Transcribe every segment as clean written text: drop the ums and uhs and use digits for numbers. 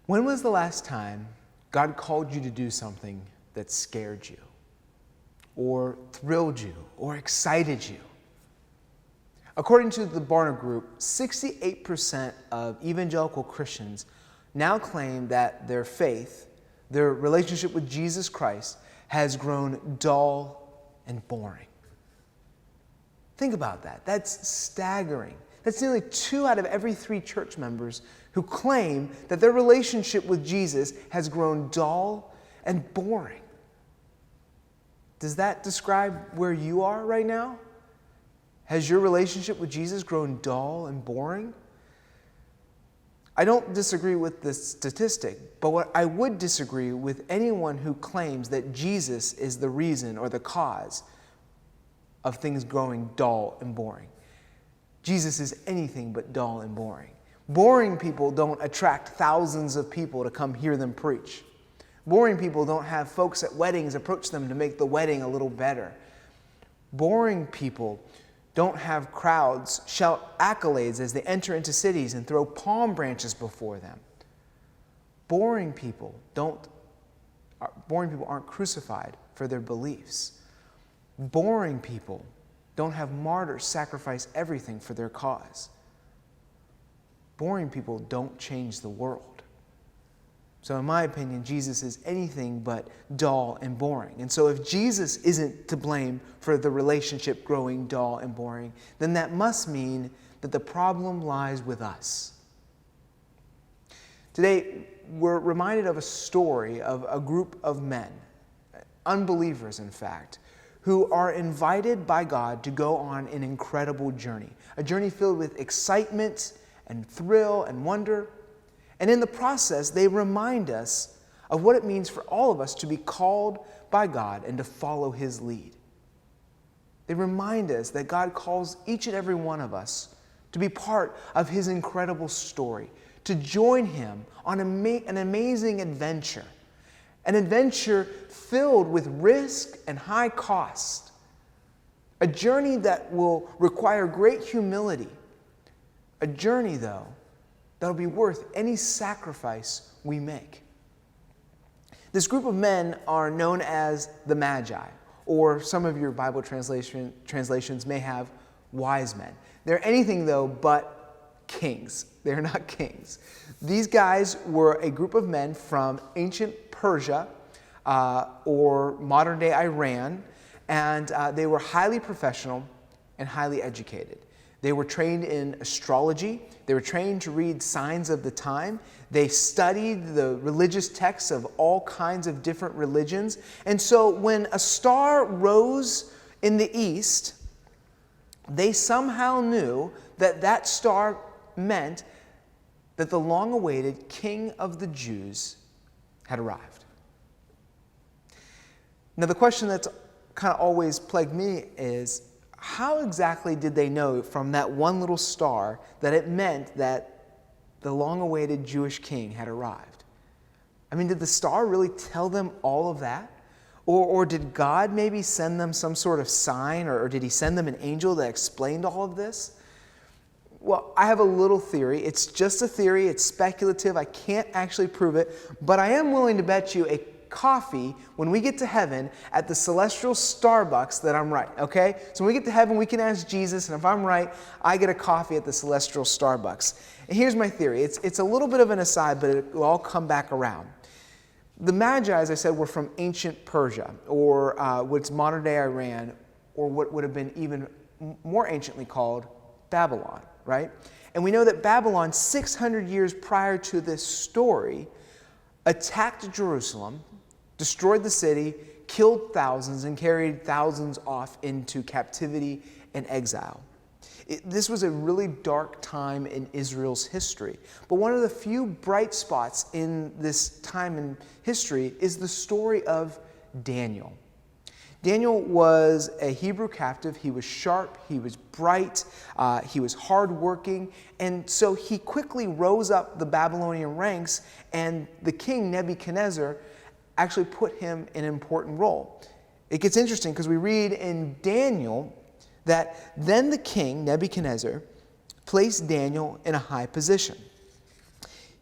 When was the last time God called you to do something that scared you, or thrilled you, or excited you? According to the Barna Group, 68% of evangelical Christians now claim that their faith, their relationship with Jesus Christ, has grown dull and boring. Think about that. That's staggering. That's nearly 2 out of every 3 church members who claim that their relationship with Jesus has grown dull and boring. Does that describe where you are right now? Has your relationship with Jesus grown dull and boring? I don't disagree with this statistic, but what I would disagree with anyone who claims that Jesus is the reason or the cause of things growing dull and boring. Jesus is anything but dull and boring. Boring people don't attract thousands of people to come hear them preach. Boring people don't have folks at weddings approach them to make the wedding a little better. Boring people don't have crowds shout accolades as they enter into cities and throw palm branches before them. Boring people aren't crucified for their beliefs. Boring people don't have martyrs sacrifice everything for their cause. Boring people don't change the world. So in my opinion, Jesus is anything but dull and boring. And so if Jesus isn't to blame for the relationship growing dull and boring, then that must mean that the problem lies with us. Today, we're reminded of a story of a group of men, unbelievers in fact, who are invited by God to go on an incredible journey, a journey filled with excitement and thrill and wonder. And in the process, they remind us of what it means for all of us to be called by God and to follow His lead. They remind us that God calls each and every one of us to be part of His incredible story, to join Him on an amazing adventure, an adventure filled with risk and high cost, a journey that will require great humility, a journey, though, that'll be worth any sacrifice we make. This group of men are known as the Magi, or some of your Bible translations may have wise men. They're anything, though, but kings. They're not kings. These guys were a group of men from ancient Persia or modern-day Iran, and they were highly professional and highly educated. They were trained in astrology. They were trained to read signs of the time. They studied the religious texts of all kinds of different religions. And so when a star rose in the east, they somehow knew that that star meant that the long-awaited King of the Jews had arrived. Now, the question that's kind of always plagued me is, how exactly did they know from that one little star that it meant that the long-awaited Jewish king had arrived? I mean, did the star really tell them all of that? Or did God maybe send them some sort of sign, or did He send them an angel that explained all of this? Well, I have a little theory. It's just a theory. It's speculative. I can't actually prove it. But I am willing to bet you a coffee when we get to heaven at the celestial Starbucks that I'm right, okay? So when we get to heaven, we can ask Jesus, and if I'm right, I get a coffee at the celestial Starbucks. And here's my theory. It's a little bit of an aside, but it will all come back around. The Magi, as I said, were from ancient Persia, or what's modern-day Iran, or what would have been even more anciently called Babylon, right? And we know that Babylon, 600 years prior to this story, attacked Jerusalem, destroyed the city, killed thousands, and carried thousands off into captivity and exile. This was a really dark time in Israel's history. But one of the few bright spots in this time in history is the story of Daniel. Daniel was a Hebrew captive. He was sharp, he was bright, he was hardworking, and so he quickly rose up the Babylonian ranks, and the king Nebuchadnezzar actually put him in an important role. It gets interesting because we read in Daniel that then the king, Nebuchadnezzar, placed Daniel in a high position.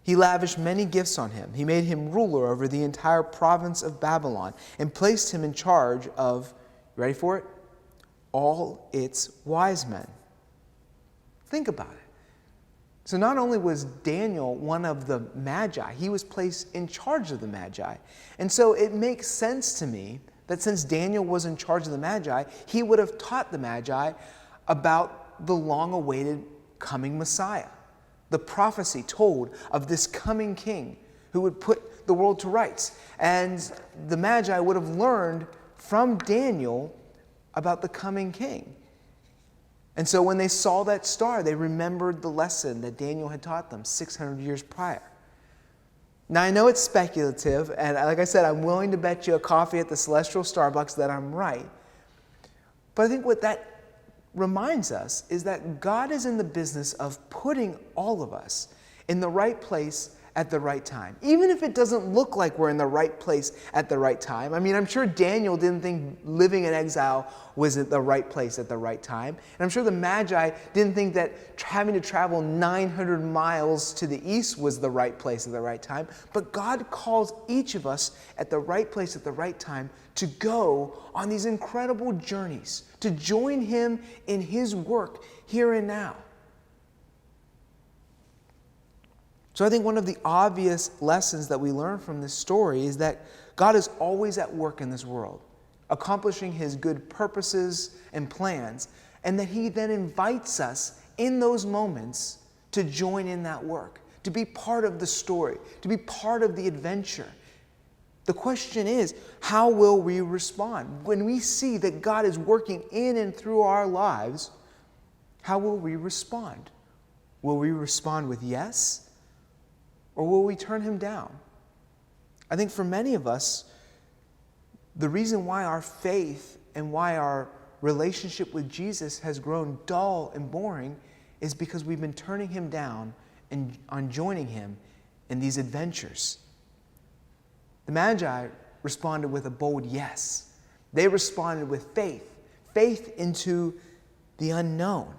He lavished many gifts on him. He made him ruler over the entire province of Babylon and placed him in charge of, ready for it? All its wise men. Think about it. So not only was Daniel one of the Magi, he was placed in charge of the Magi. And so it makes sense to me that since Daniel was in charge of the Magi, he would have taught the Magi about the long-awaited coming Messiah. The prophecy told of this coming king who would put the world to rights. And the Magi would have learned from Daniel about the coming king. And so when they saw that star, they remembered the lesson that Daniel had taught them 600 years prior. Now, I know it's speculative, and like I said, I'm willing to bet you a coffee at the Celestial Starbucks that I'm right. But I think what that reminds us is that God is in the business of putting all of us in the right place at the right time. Even if it doesn't look like we're in the right place at the right time. I mean, I'm sure Daniel didn't think living in exile was at the right place at the right time. And I'm sure the Magi didn't think that having to travel 900 miles to the east was the right place at the right time. But God calls each of us at the right place at the right time to go on these incredible journeys, to join Him in His work here and now. So I think one of the obvious lessons that we learn from this story is that God is always at work in this world, accomplishing His good purposes and plans, and that He then invites us in those moments to join in that work, to be part of the story, to be part of the adventure. The question is, how will we respond? When we see that God is working in and through our lives, how will we respond? Will we respond with yes? Or will we turn Him down? I think for many of us, the reason why our faith and why our relationship with Jesus has grown dull and boring is because we've been turning Him down and on joining Him in these adventures. The Magi responded with a bold yes. They responded with faith into the unknown.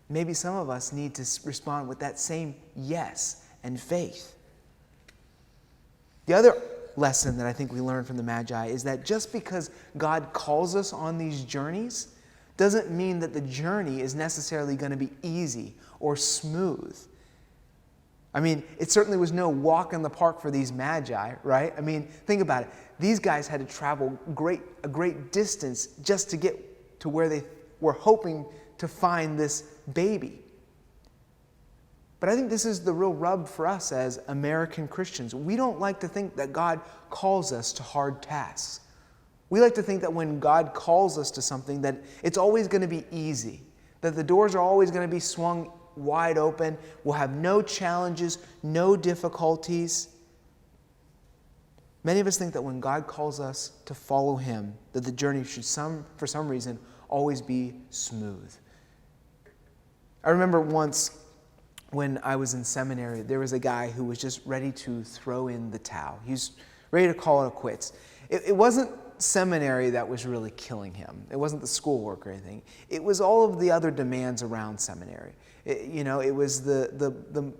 Maybe some of us need to respond with that same yes and faith. The other lesson that I think we learn from the Magi is that just because God calls us on these journeys doesn't mean that the journey is necessarily going to be easy or smooth. I mean, it certainly was no walk in the park for these Magi, right? I mean, think about it. These guys had to travel a great distance just to get to where they were hoping to find this baby. But I think this is the real rub for us as American Christians. We don't like to think that God calls us to hard tasks. We like to think that when God calls us to something, that it's always going to be easy, that the doors are always going to be swung wide open, we'll have no challenges, no difficulties. Many of us think that when God calls us to follow Him, that the journey should, for some reason, always be smooth. I remember once, when I was in seminary, there was a guy who was just ready to throw in the towel. He was ready to call it quits. It wasn't seminary that was really killing him. It wasn't the schoolwork or anything. It was all of the other demands around seminary. It was the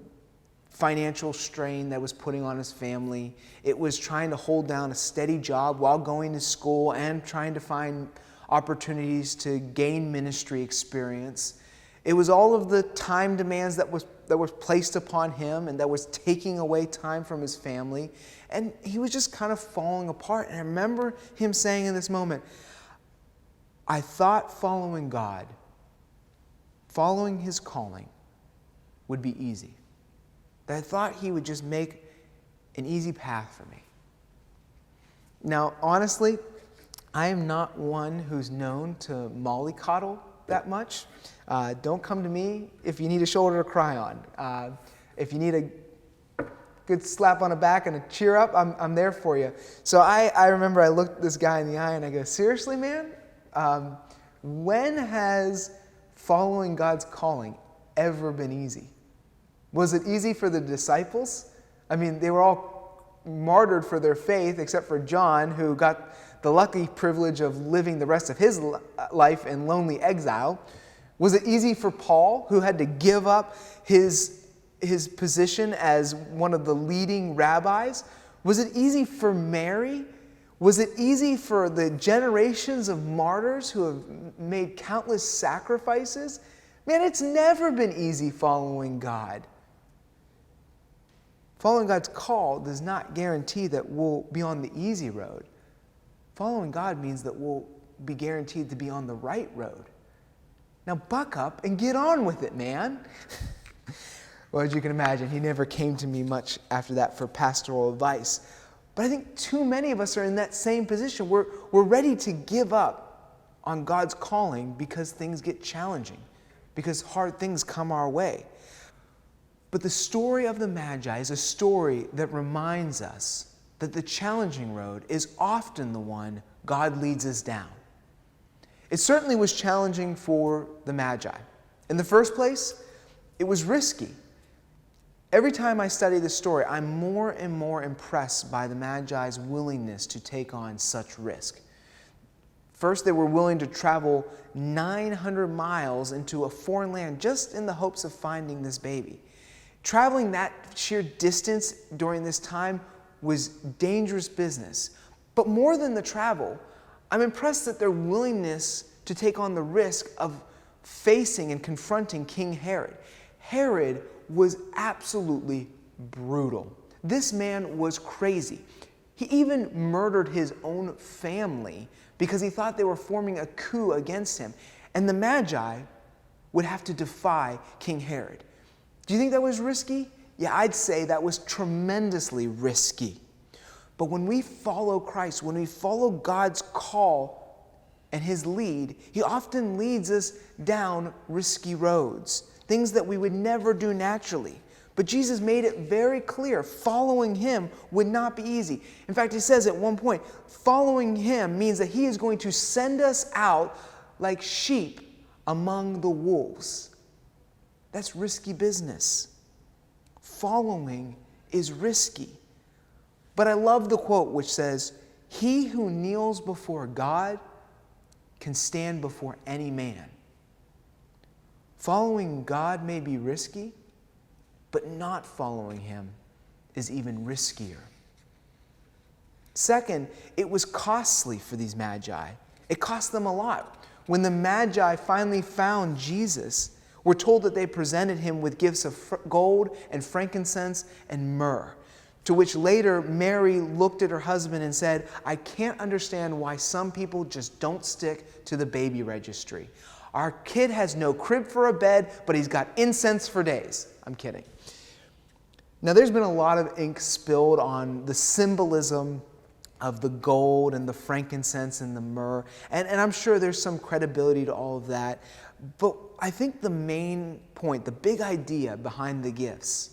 financial strain that was putting on his family. It was trying to hold down a steady job while going to school and trying to find opportunities to gain ministry experience. It was all of the time demands that was placed upon him and that was taking away time from his family. And he was just kind of falling apart. And I remember him saying in this moment, I thought following God, following His calling, would be easy. That I thought He would just make an easy path for me. Now, honestly, I am not one who's known to mollycoddle that much. Don't come to me if you need a shoulder to cry on. If you need a good slap on the back and a cheer up, I'm there for you. So I remember I looked this guy in the eye and I go, seriously, man? When has following God's calling ever been easy? Was it easy for the disciples? I mean, they were all martyred for their faith except for John, who got the lucky privilege of living the rest of his life in lonely exile. Was it easy for Paul, who had to give up his his position as one of the leading rabbis? Was it easy for Mary? Was it easy for the generations of martyrs who have made countless sacrifices? Man, it's never been easy following God. Following God's call does not guarantee that we'll be on the easy road. Following God means that we'll be guaranteed to be on the right road. Now buck up and get on with it, man. Well, as you can imagine, he never came to me much after that for pastoral advice. But I think too many of us are in that same position. We're ready to give up on God's calling because things get challenging, because hard things come our way. But the story of the Magi is a story that reminds us that the challenging road is often the one God leads us down. It certainly was challenging for the Magi. In the first place, it was risky. Every time I study this story, I'm more and more impressed by the Magi's willingness to take on such risk. First, they were willing to travel 900 miles into a foreign land just in the hopes of finding this baby. Traveling that sheer distance during this time was dangerous business. But more than the travel, I'm impressed at their willingness to take on the risk of facing and confronting King Herod. Herod was absolutely brutal. This man was crazy. He even murdered his own family because he thought they were forming a coup against him. And the Magi would have to defy King Herod. Do you think that was risky? Yeah, I'd say that was tremendously risky. But when we follow Christ, when we follow God's call and his lead, he often leads us down risky roads, things that we would never do naturally. But Jesus made it very clear, following him would not be easy. In fact, he says at one point, following him means that he is going to send us out like sheep among the wolves. That's risky business. Following is risky. But I love the quote which says, "He who kneels before God can stand before any man." Following God may be risky, but not following him is even riskier. Second, it was costly for these Magi. It cost them a lot. When the Magi finally found Jesus, we're told that they presented him with gifts of gold and frankincense and myrrh, to which later Mary looked at her husband and said, "I can't understand why some people just don't stick to the baby registry. Our kid has no crib for a bed, but he's got incense for days." I'm kidding. Now, there's been a lot of ink spilled on the symbolism of the gold and the frankincense and the myrrh, and I'm sure there's some credibility to all of that. But I think the main point, the big idea behind the gifts,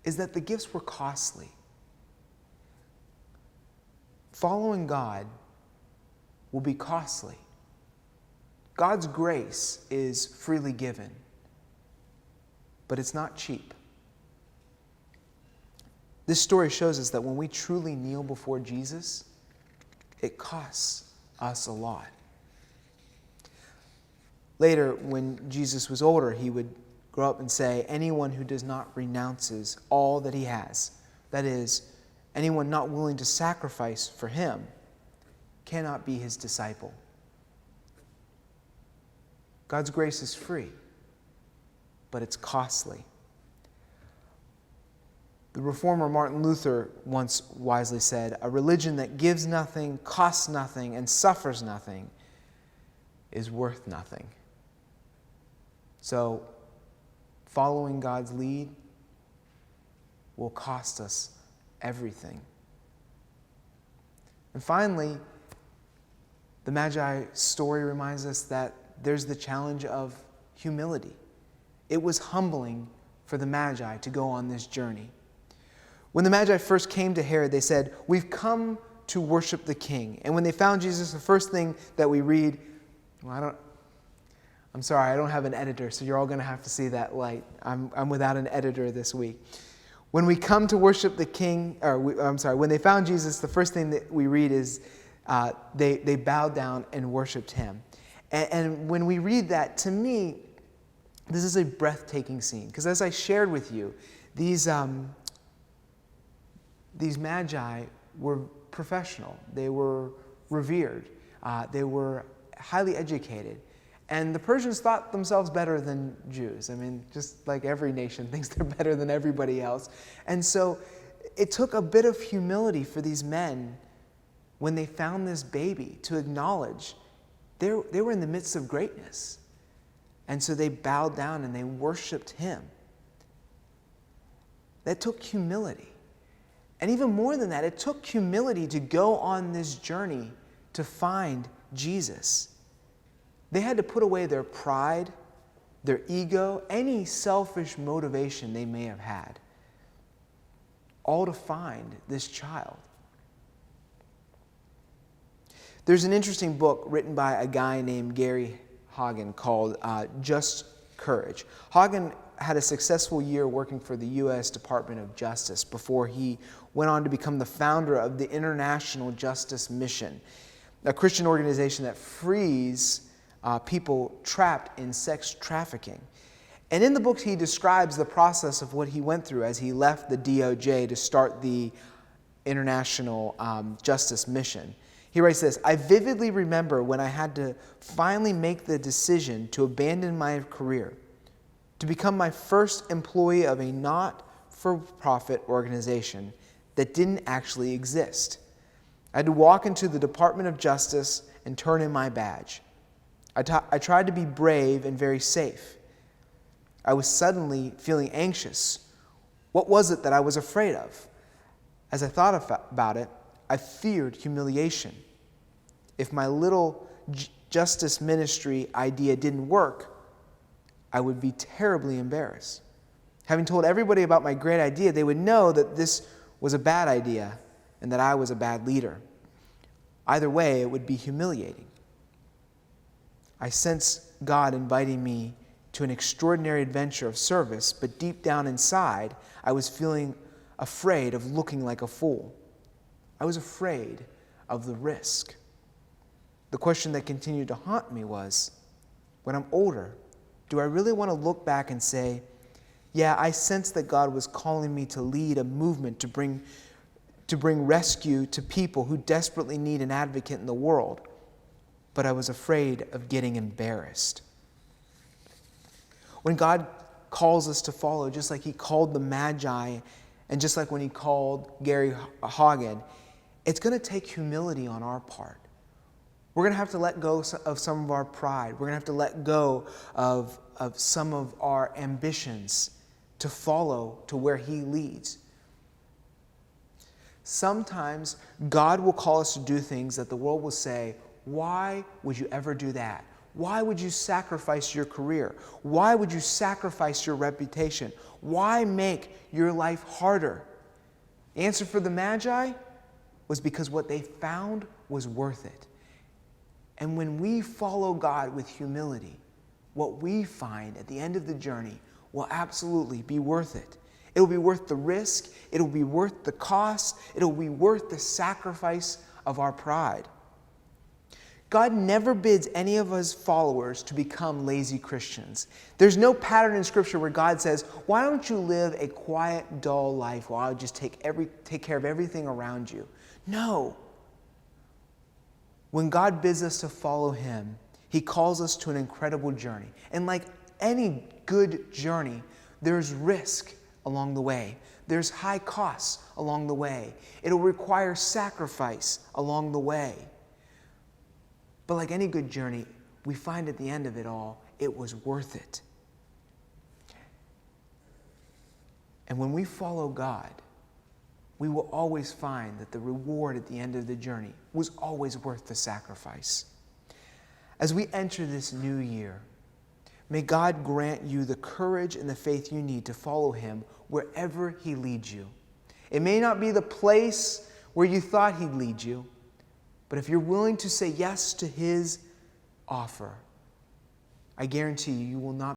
is that the gifts were costly. Following God will be costly. God's grace is freely given, but it's not cheap. This story shows us that when we truly kneel before Jesus, it costs us a lot. Later, when Jesus was older, he would grow up and say, anyone who does not renounces all that he has, that is, anyone not willing to sacrifice for him, cannot be his disciple. God's grace is free, but it's costly. The reformer Martin Luther once wisely said, "A religion that gives nothing, costs nothing, and suffers nothing is worth nothing." So, following God's lead will cost us everything. And finally, the Magi story reminds us that there's the challenge of humility. It was humbling for the Magi to go on this journey. When the Magi first came to Herod, they said, "We've come to worship the king." And when they found Jesus, the first thing that we read, I'm sorry, I don't have an editor, so you're all going to have to see that light. I'm without an editor this week. When we come to worship the king, when they found Jesus, the first thing that we read is they bowed down and worshiped him. And when we read that, to me, This is a breathtaking scene, because as I shared with you, these magi were professional. They were revered. They were highly educated. And the Persians thought themselves better than Jews. I mean, just like every nation thinks they're better than everybody else. And so it took a bit of humility for these men when they found this baby to acknowledge they were in the midst of greatness. And so they bowed down and they worshiped him. That took humility. And even more than that, it took humility to go on this journey to find Jesus. They had to put away their pride, their ego, any selfish motivation they may have had, all to find this child. There's an interesting book written by a guy named Gary Hagen called Just Courage. Hagen had a successful year working for the U.S. Department of Justice before he went on to become the founder of the International Justice Mission, a Christian organization that frees people trapped in sex trafficking. And in the book, he describes the process of what he went through as he left the DOJ to start the International Justice Mission. He writes this: "I vividly remember when I had to finally make the decision to abandon my career, to become my first employee of a not-for-profit organization that didn't actually exist. I had to walk into the Department of Justice and turn in my badge. I tried to be brave and very safe. I was suddenly feeling anxious. What was it that I was afraid of? As I thought about it, I feared humiliation. If my little justice ministry idea didn't work, I would be terribly embarrassed. Having told everybody about my great idea, they would know that this was a bad idea and that I was a bad leader. Either way, it would be humiliating. I sensed God inviting me to an extraordinary adventure of service, but deep down inside, I was feeling afraid of looking like a fool. I was afraid of the risk. The question that continued to haunt me was, when I'm older, do I really want to look back and say, yeah, I sensed that God was calling me to lead a movement to bring rescue to people who desperately need an advocate in the world, but I was afraid of getting embarrassed." When God calls us to follow, just like he called the Magi, and just like when he called Gary Hagen, it's going to take humility on our part. We're going to have to let go of some of our pride. We're going to have to let go of some of our ambitions to follow to where he leads. Sometimes God will call us to do things that the world will say, why would you ever do that? Why would you sacrifice your career? Why would you sacrifice your reputation? Why make your life harder? The answer for the Magi was because what they found was worth it. And when we follow God with humility, what we find at the end of the journey will absolutely be worth it. It'll be worth the risk. It'll be worth the cost. It'll be worth the sacrifice of our pride. God never bids any of his followers to become lazy Christians. There's no pattern in Scripture where God says, why don't you live a quiet, dull life while I just take care of everything around you? No. When God bids us to follow him, he calls us to an incredible journey. And like any good journey, there's risk along the way. There's high costs along the way. It'll require sacrifice along the way. But like any good journey, we find at the end of it all, it was worth it. And when we follow God, we will always find that the reward at the end of the journey was always worth the sacrifice. As we enter this new year, may God grant you the courage and the faith you need to follow him wherever he leads you. It may not be the place where you thought he'd lead you, but if you're willing to say yes to his offer, I guarantee you, you will not